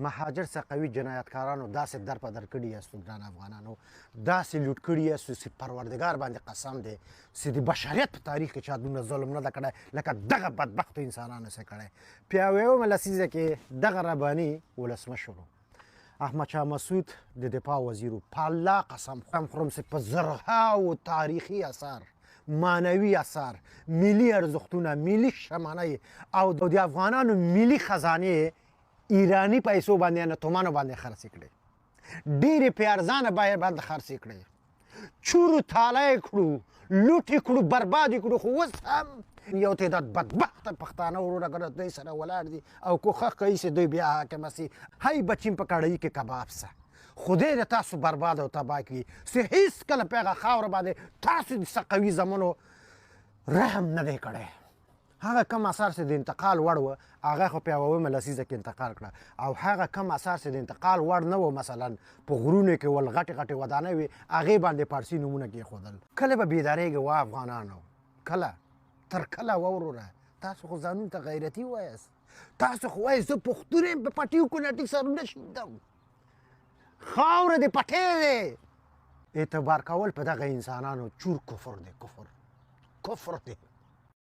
مهاجر څخه جنایتکارانو داسې در په در کړي یاستو ګران افغانانو داسې لوټ کړي یاستو چې پروردګار باندې قسم دی چې د بشریت په تاریخ کې چا دومره ظلم نه ده کړی لکه دغه بدبختو انسانانو سره کړی پیاویو لسیزه کې دغه رباني ولسمشر احمد شاه مسعود د دفاع وزیر په الله قسم خورم چې په زرهاو تاریخي اثار معنوي اثار ملي ارزښتونه ملي شتمنۍ او د افغانانو ملي خزانې ایرانی پیسو باندې نه تومانو باندې خرڅ کړي ډېرې په ارزانه بیه باندې خرڅ کړي چورو تالی کړو لوټ کړو برباد کړو خو اوس هم یو تعداد بدبخته پښتانه وروره ګره دوی سره ولاړ دي او کوښښ کوي چې دوی بیا حاکمه سي هی بچیم په کړايي کې کباب سه خدای د تاسو برباد او تباه کړي چې هېڅکله په هغه خاوره باندې تاسو د سقوي زمنو رحم نه دی کړی هغه کم اثار چې د انتقال وړ وه هغه خو په یوه لسیزه کې انتقال کړه او هغه کم اثار چې د انتقال وړ نه وه مثلا په غرونو کې ول غټې غټې ودانۍ وې هغې باندې پارسي نومونه کېښودل کله به بیدارېږي وا افغانانو کله تر کله وروره تاسو خو ځانونو ته غیرتي وایاست تاسو خو وایئ زه پښتون یم په پټیو کوناټي سرونه شیندم خاوره دې پټې دی اعتبار کول په دغه انسانانو چور کفر دی کفر دی